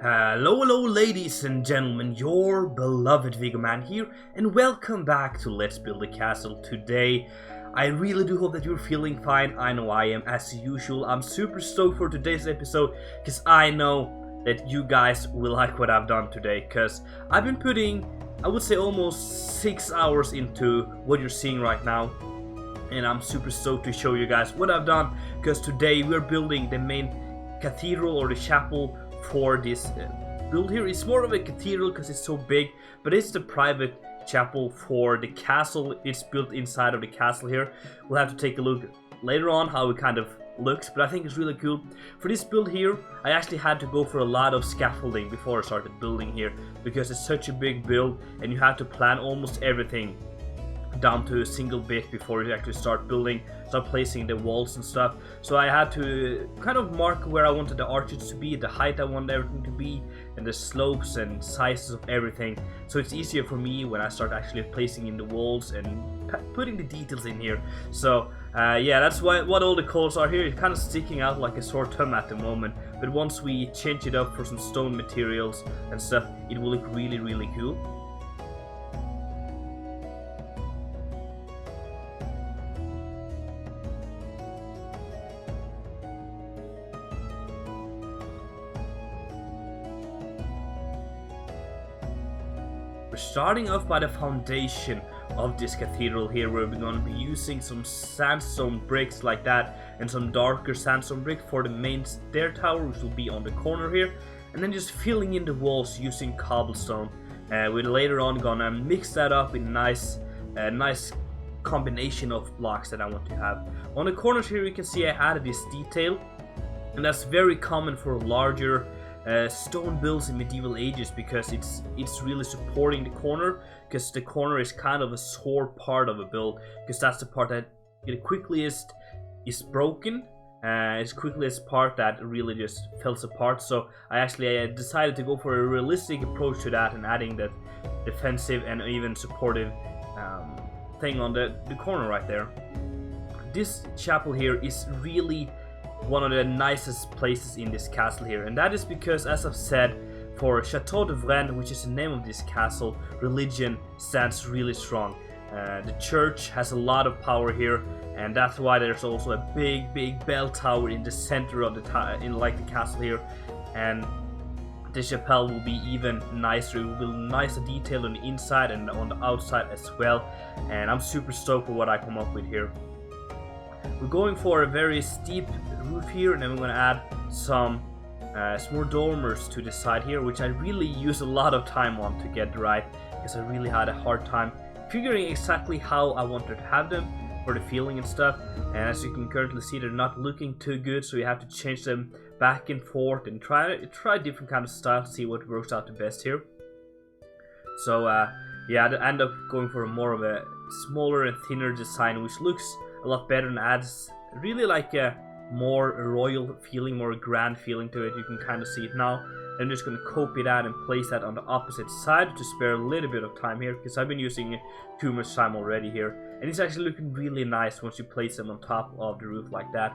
Hello ladies and gentlemen, your beloved Viggoman here, and welcome back to Let's Build a Castle. Today, I really do hope that you're feeling fine. I know I am, as usual. I'm super stoked for today's episode, because I know that you guys will like what I've done today, because I've been putting, I would say, almost 6 hours into what you're seeing right now, and I'm super stoked to show you guys what I've done, because today we're building the main cathedral or the chapel for this build here. It's more of a cathedral because it's so big, but it's the private chapel for the castle. It's built inside of the castle here. We'll have to take a look later on how it kind of looks, but I think it's really cool. For this build here, I actually had to go for a lot of scaffolding before I started building here, because it's such a big build and you have to plan almost everything down to a single bit before you actually start placing the walls and stuff. So I had to kind of mark where I wanted the arches to be, the height I wanted everything to be, and the slopes and sizes of everything. So it's easier for me when I start actually placing in the walls and putting the details in here. So yeah, that's what all the colors are here. It's kind of sticking out like a sore thumb at the moment, but once we change it up for some stone materials and stuff, it will look really cool. Starting off by the foundation of this cathedral here, where we're going to be using some sandstone bricks like that and some darker sandstone brick for the main stair tower, which will be on the corner here, and then just filling in the walls using cobblestone. We're later on gonna mix that up in nice combination of blocks that I want to have. On the corners here you can see I added this detail, and that's very common for larger stone builds in medieval ages, because it's really supporting the corner, because the corner is kind of a sore part of a build, because that's the part that the quickest is broken. It's quickest part that really just falls apart. So I actually decided to go for a realistic approach to that and adding that defensive and even supportive thing on the corner right there. This chapel here is really one of the nicest places in this castle here, and that is because, as I've said, for Chateau de Wren, which is the name of this castle, religion stands really strong. The church has a lot of power here, and that's why there's also a big bell tower in the center of the castle here, and the chapel will be even nicer. It will be nicer detail on the inside and on the outside as well, and I'm super stoked for what I come up with here. We're going for a very steep roof here, and then we're going to add some more dormers to the side here, which I really used a lot of time on to get right, because I really had a hard time figuring exactly how I wanted to have them for the feeling and stuff. And as you can currently see, they're not looking too good, so you have to change them back and forth and try different kind of styles to see what works out the best here. So yeah, I end up going for more of a smaller and thinner design, which looks a lot better and adds really like a more royal feeling, more grand feeling to it. You can kind of see it now. I'm just going to copy that and place that on the opposite side to spare a little bit of time here, because I've been using too much time already here, and it's actually looking really nice once you place them on top of the roof like that.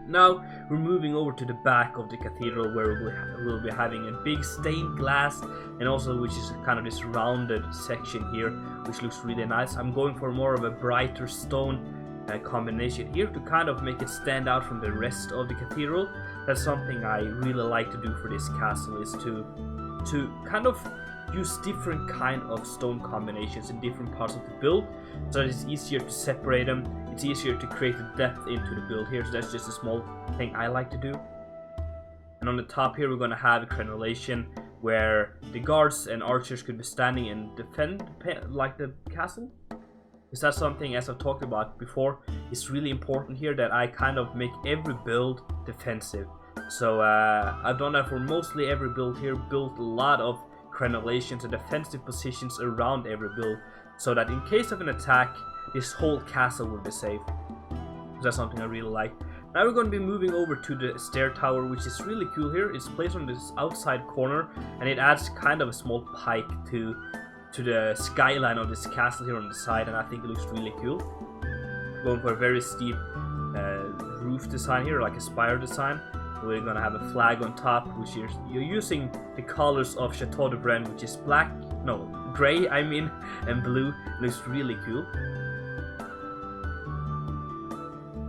Now we're moving over to the back of the cathedral, where we'll be having a big stained glass, and also which is kind of this rounded section here, which looks really nice. I'm going for more of a brighter stone combination here to kind of make it stand out from the rest of the cathedral. That's something I really like to do for this castle, is to kind of use different kind of stone combinations in different parts of the build, so that it's easier to separate them. It's easier to create the depth into the build here. So that's just a small thing I like to do. And on the top here we're going to have a crenellation where the guards and archers could be standing and defend like the castle. Is that something, as I've talked about before, it's really important here that I kind of make every build defensive. So I've done that for mostly every build here, built a lot of crenellations and defensive positions around every build, so that in case of an attack, this whole castle will be safe. So that's something I really like. Now we're going to be moving over to the stair tower, which is really cool here. It's placed on this outside corner, and it adds kind of a small pike to the skyline of this castle here on the side, and I think it looks really cool. Going for a very steep roof design here, like a spire design. We're gonna have a flag on top, which you're using the colors of Chateau de Wren, which is gray, I mean, and blue. It looks really cool.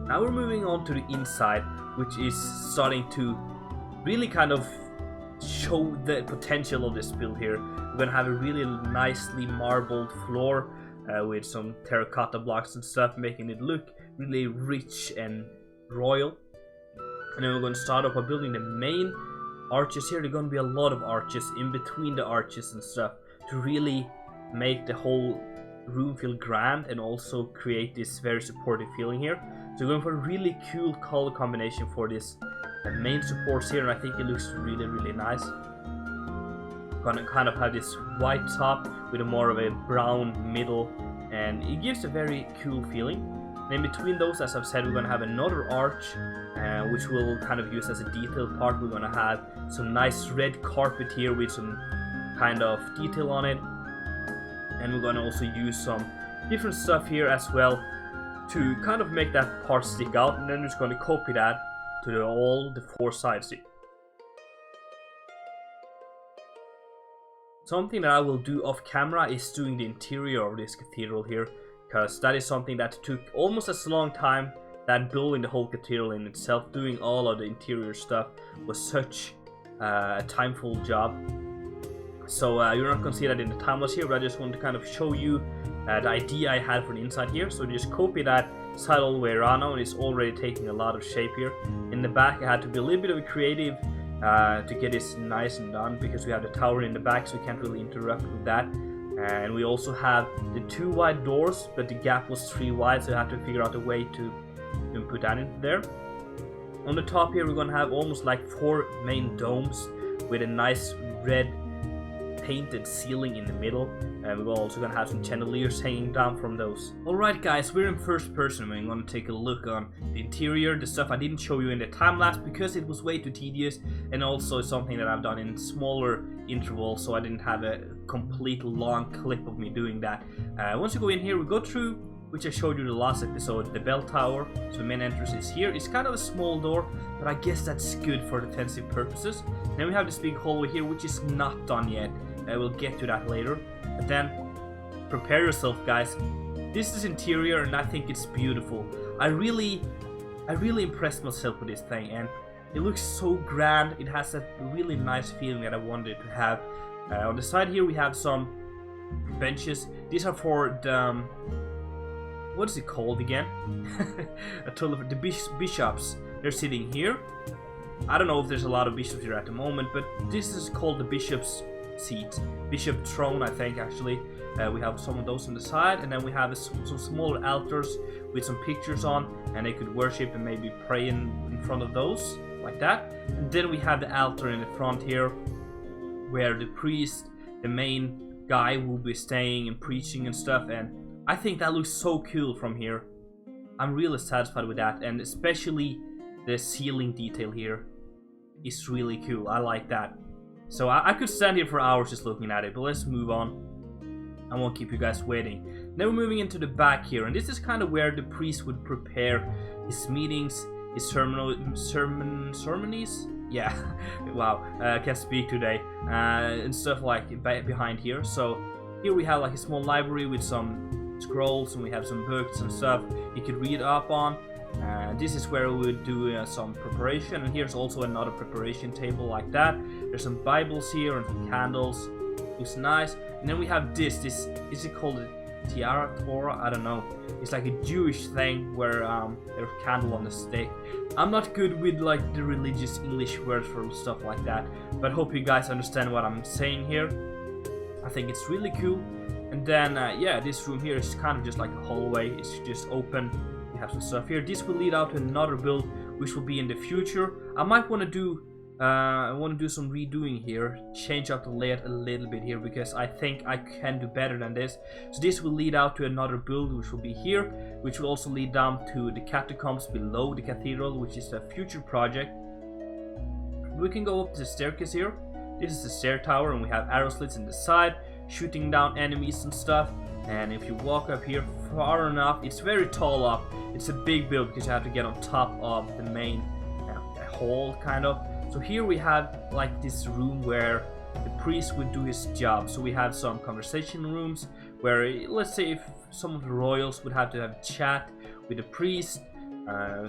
Now we're moving on to the inside, which is starting to really kind of show the potential of this build here. We're gonna have a really nicely marbled floor with some terracotta blocks and stuff, making it look really rich and royal. And then we're going to start off by building the main arches here. There are going to be a lot of arches in between the arches and stuff to really make the whole room feel grand and also create this very supportive feeling here. So we're going for a really cool color combination for this main supports here, and I think it looks really, really nice. Gonna kind of have this white top with a more of a brown middle, and it gives a very cool feeling. And in between those, as I've said, we're going to have another arch, which we'll kind of use as a detail part. We're going to have some nice red carpet here with some kind of detail on it. And we're going to also use some different stuff here as well to kind of make that part stick out. And then we're just going to copy that to all the four sides here. Something that I will do off camera is doing the interior of this cathedral here, because that is something that took almost as long time than building the whole cathedral in itself. Doing all of the interior stuff was such a timeful job. So you're not going to see that in the time lapse here, but I just want to kind of show you the idea I had for the inside here. So just copy that side all the way around now, and it's already taking a lot of shape here. In the back I had to be a little bit of a creative to get this nice and done, because we have the tower in the back, so we can't really interrupt with that. And we also have the 2 wide doors, but the gap was 3 wide, so I had to figure out a way to put that in there. On the top here, we're going to have almost like 4 main domes with a nice red painted ceiling in the middle, and we're also going to have some chandeliers hanging down from those. Alright guys, we're in first person. We're going to take a look on the interior, the stuff I didn't show you in the time lapse because it was way too tedious, and also something that I've done in smaller intervals, so I didn't have a complete long clip of me doing that. Once you go in here, we go through, which I showed you the last episode, the bell tower. So the main entrance is here. It's kind of a small door, but I guess that's good for defensive purposes. Then we have this big hallway here, which is not done yet. We'll get to that later. But then, prepare yourself guys. This is interior, and I think it's beautiful. I really impressed myself with this thing, and it looks so grand. It has a really nice feeling that I wanted to have. On the side here we have some benches. These are for the what is it called again? The bishops. They're sitting here. I don't know if there's a lot of bishops here at the moment, but this is called the bishop's seat, bishop throne, I think actually. We have some of those on the side, and then we have some smaller altars with some pictures on, and they could worship and maybe pray in front of those, like that. And then we have the altar in the front here, where the priest, the main guy, will be staying and preaching and stuff, and I think that looks so cool from here. I'm really satisfied with that, and especially the ceiling detail here is really cool. I like that. So I could stand here for hours just looking at it, but let's move on. I won't keep you guys waiting. Now we're moving into the back here, and this is kind of where the priest would prepare his meetings, his ceremonies. Yeah, wow, I can't speak today. And stuff like behind here. So here we have like a small library with some scrolls, and we have some books and stuff you could read up on. This is where we would do some preparation, and here's also another preparation table like that. There's some Bibles here and some candles. Looks nice. And then we have this is it called a Torah? I don't know. It's like a Jewish thing where there's a candle on the stake. I'm not good with like the religious English words for stuff like that, but hope you guys understand what I'm saying here. I think it's really cool. And then yeah, this room here is kind of just like a hallway. It's just open. We have some stuff here. This will lead out to another build, which will be in the future. I might want to do some redoing here, change up the layout a little bit here, because I think I can do better than this. So this will lead out to another build, which will be here, which will also lead down to the catacombs below the cathedral, which is a future project. We can go up the staircase here. This is the stair tower, and we have arrow slits in the side, shooting down enemies and stuff. And if you walk up here far enough, it's very tall up. It's a big build because you have to get on top of the main hall kind of. So here we have like this room where the priest would do his job. So we have some conversation rooms where, let's say, if some of the royals would have to have a chat with the priest,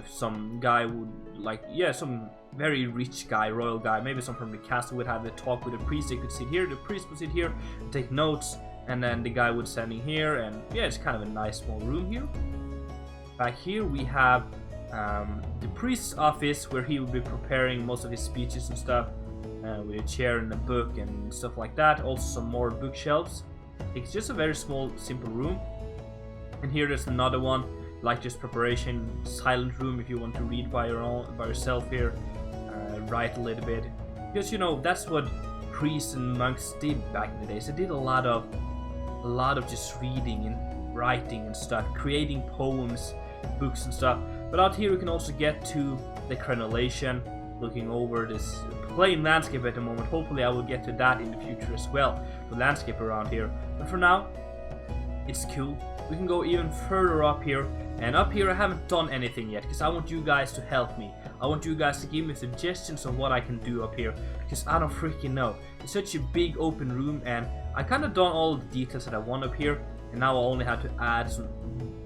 some guy would some very rich guy, royal guy, maybe some from the castle would have a talk with the priest. They could sit here, the priest would sit here and take notes, and then the guy would stand in here, and yeah, it's kind of a nice small room here. Back here we have the priest's office, where he would be preparing most of his speeches and stuff, with a chair and a book and stuff like that. Also some more bookshelves. It's just a very small, simple room. And here there's another one, like just preparation, silent room if you want to read by yourself here, write a little bit, because you know that's what priests and monks did back in the days. They did a lot of just reading and writing and stuff, creating poems, books and stuff. But out here we can also get to the crenellation, looking over this plain landscape at the moment. Hopefully I will get to that in the future as well, the landscape around here. But for now, it's cool. We can go even further up here, and up here I haven't done anything yet because I want you guys to help me. I want you guys to give me suggestions on what I can do up here, because I don't freaking know. It's such a big open room, and I kind of done all the details that I want up here, and now I only have to add some,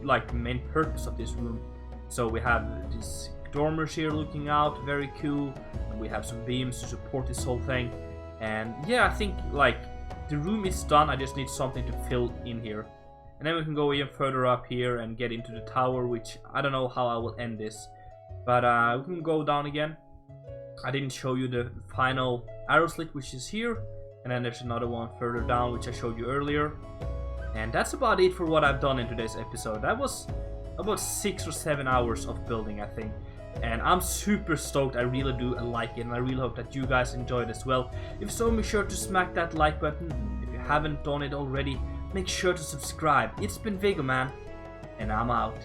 like, the main purpose of this room. So we have these dormers here looking out, very cool, and we have some beams to support this whole thing. And yeah, I think like the room is done. I just need something to fill in here. And then we can go even further up here and get into the tower, which I don't know how I will end this. But we can go down again. I didn't show you the final arrow slit, which is here. And then there's another one further down, which I showed you earlier. And that's about it for what I've done in today's episode. That was about 6 or 7 hours of building, I think. And I'm super stoked. I really do like it, and I really hope that you guys enjoyed as well. If so, make sure to smack that like button. If you haven't done it already, make sure to subscribe. It's been Viggoman, and I'm out.